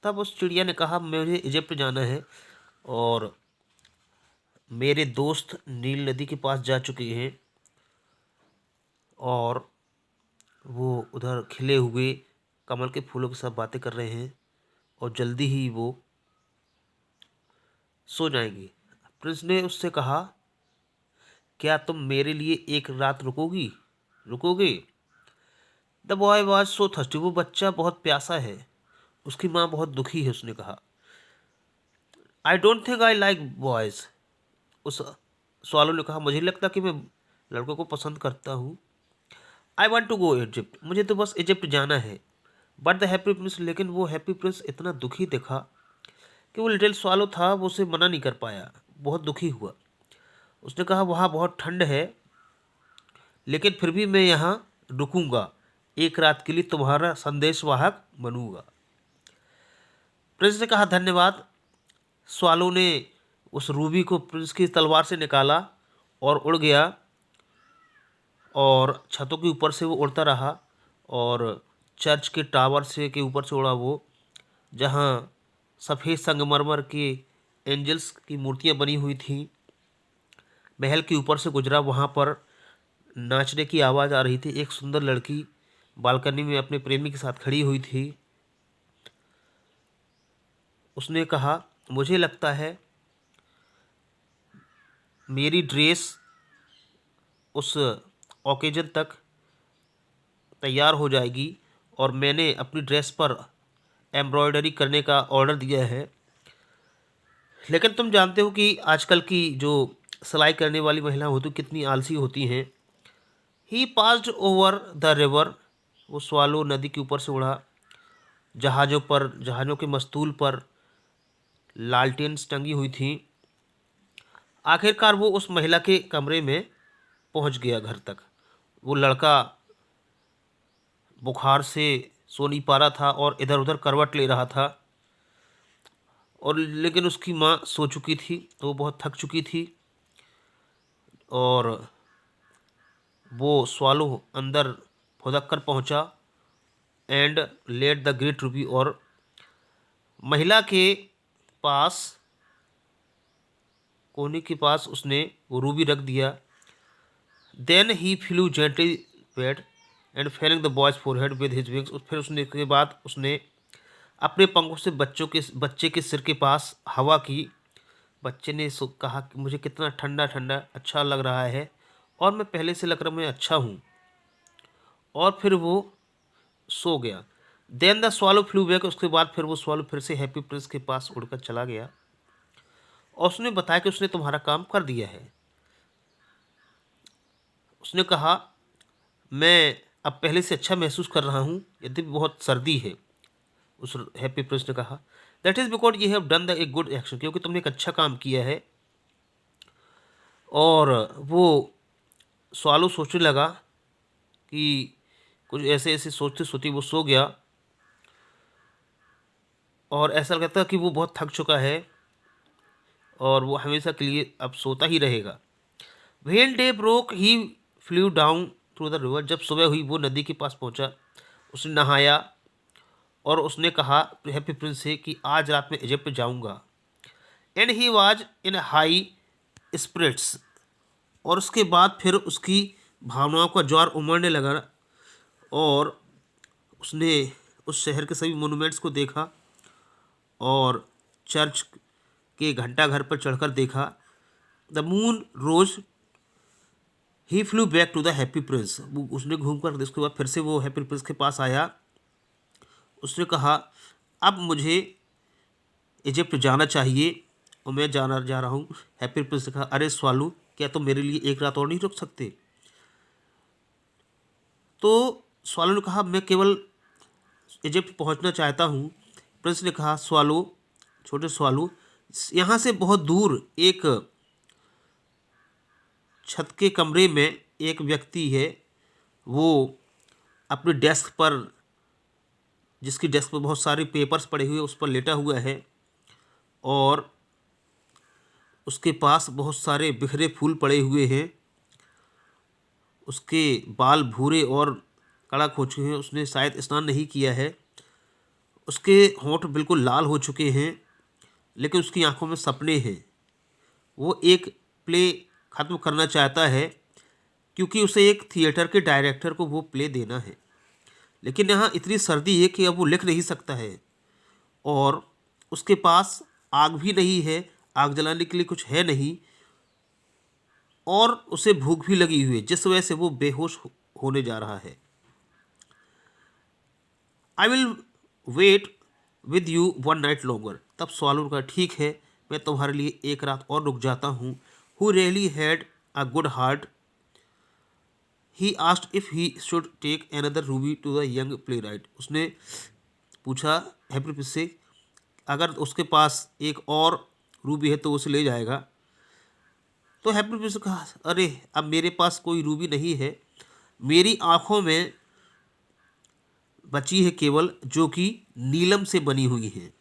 तब उस चिड़िया ने कहा मुझे इजिप्ट जाना है और मेरे दोस्त नील नदी के पास जा चुके हैं और वो उधर खिले हुए कमल के फूलों के साथ बातें कर रहे हैं और जल्दी ही वो सो जाएंगे। प्रिंस ने उससे कहा क्या तुम मेरे लिए एक रात रुकोगे? The boy was so thirsty, वो बच्चा बहुत प्यासा है, उसकी माँ बहुत दुखी है। उसने कहा I don't think I like boys. उस सवालों ने कहा मुझे लगता कि मैं लड़कों को पसंद करता हूँ। I want to go Egypt, मुझे तो बस इजिप्ट जाना है। बट द हैप्पी प्रिंस, लेकिन वो हैप्पी प्रिंस इतना दुखी दिखा कि वो लिटिल स्वालो था, वो उसे मना नहीं कर पाया, बहुत दुखी हुआ। उसने कहा वहाँ बहुत ठंड है लेकिन फिर भी मैं यहाँ रुकूंगा, एक रात के लिए तुम्हारा संदेशवाहक बनूंगा। प्रिंस ने कहा धन्यवाद। स्वालो ने उस रूबी को प्रिंस की तलवार से निकाला और उड़ गया और छतों के ऊपर से वो उड़ता रहा और चर्च के टावर से के ऊपर से उड़ा वो, जहाँ सफ़ेद संगमरमर के एंजल्स की मूर्तियाँ बनी हुई थीं। महल के ऊपर से गुजरा, वहाँ पर नाचने की आवाज़ आ रही थी। एक सुंदर लड़की बालकनी में अपने प्रेमी के साथ खड़ी हुई थी। उसने कहा मुझे लगता है मेरी ड्रेस उस ओकेजन तक तैयार हो जाएगी और मैंने अपनी ड्रेस पर एम्ब्रॉयडरी करने का ऑर्डर दिया है। लेकिन तुम जानते हो कि आजकल की जो सिलाई करने वाली महिला होती कितनी आलसी होती हैं। ही पास्ड ओवर द रिवर, वो स्वालो नदी के ऊपर से उड़ा। जहाज़ों के मस्तूल पर लालटेन्स टंगी हुई थी। आखिरकार वो उस महिला के कमरे में पहुंच गया घर तक। वो लड़का बुखार से सो नहीं पा रहा था और इधर उधर करवट ले रहा था, और लेकिन उसकी माँ सो चुकी थी, तो वो बहुत थक चुकी थी। और वो स्वालो अंदर फुदक कर पहुँचा and let the great Ruby, और महिला के पास कोने के पास उसने वो रूबी रख दिया। Then he flew gently bed and fanning the boy's forehead with his wings. फिर उसने के बाद उसने अपने पंखों से बच्चे के सिर के पास हवा की। बच्चे ने कहा कि मुझे कितना ठंडा ठंडा अच्छा लग रहा है और मैं पहले से लग रहा मैं अच्छा हूँ, और फिर वो सो गया। Then the swallow flew back, उसके बाद फिर वो स्वालो फिर से हैप्पी प्रिंस के पास उड़कर चला गया और उसने बताया कि उसने तुम्हारा काम कर दिया है। उसने कहा मैं अब पहले से अच्छा महसूस कर रहा हूँ, यदि बहुत सर्दी है। उस हैप्पी प्रिंस ने कहा that is because you have done the a good action, क्योंकि तुमने एक अच्छा काम किया है। और वो स्वालो सोचने लगा कि कुछ ऐसे ऐसे सोचते सोचते वो सो गया और ऐसा लगता कि वो बहुत थक चुका है और वो हमेशा के लिए अब सोता ही रहेगा। When day broke he flew down through the river, जब सुबह हुई वो नदी के पास पहुंचा। उसने नहाया और उसने कहा हैप्पी प्रिंस से कि आज रात में इजिप्ट जाऊंगा। And he was in high spirits, और उसके बाद फिर उसकी भावनाओं का ज्वार उमड़ने लगा और उसने उस शहर के सभी मोनूमेंट्स को देखा और चर्च के घंटा घर पर चढ़कर देखा। The moon rose, he flew back to the Happy Prince, उसने घूमकर उसके बाद फिर से वो हैप्पी प्रिंस के पास आया। उसने कहा अब मुझे इजिप्ट जाना चाहिए और मैं जा रहा हूँ। हैप्पी प्रिंस ने कहा अरे स्वालू, क्या तुम मेरे लिए एक रात और नहीं रुक सकते? तो स्वालो ने कहा मैं केवल इजिप्ट पहुँचना चाहता हूँ। प्रिंस ने कहा स्वालो, छोटे स्वालो, यहाँ से बहुत दूर एक छत के कमरे में एक व्यक्ति है, वो अपने डेस्क पर, जिसकी डेस्क पर बहुत सारे पेपर्स पड़े हुए उस पर लेटा हुआ है और उसके पास बहुत सारे बिखरे फूल पड़े हुए हैं। उसके बाल भूरे और कड़क हो चुके हैं, उसने शायद स्नान नहीं किया है। उसके होंठ बिल्कुल लाल हो चुके हैं, लेकिन उसकी आंखों में सपने हैं। वो एक प्ले ख़त्म करना चाहता है, क्योंकि उसे एक थिएटर के डायरेक्टर को वो प्ले देना है। लेकिन यहाँ इतनी सर्दी है कि अब वो लिख नहीं सकता है, और उसके पास आग भी नहीं है, आग जलाने के लिए कुछ है नहीं, और उसे भूख भी लगी हुई है, जिस वजह से वो बेहोश होने जा रहा है। I will wait with you one night longer. तब स्वालोन का ठीक है, मैं तुम्हारे लिए एक रात और रुक जाता हूँ। Who really had a good heart, he asked if he should take another ruby to the young playwright. उसने पूछा हैप्पी से, अगर उसके पास एक और रूबी है तो उसे ले जाएगा। तो हैप्पी से कहा, अरे अब मेरे पास कोई रूबी नहीं है, मेरी आंखों में बची है केवल जो कि नीलम से बनी हुई है।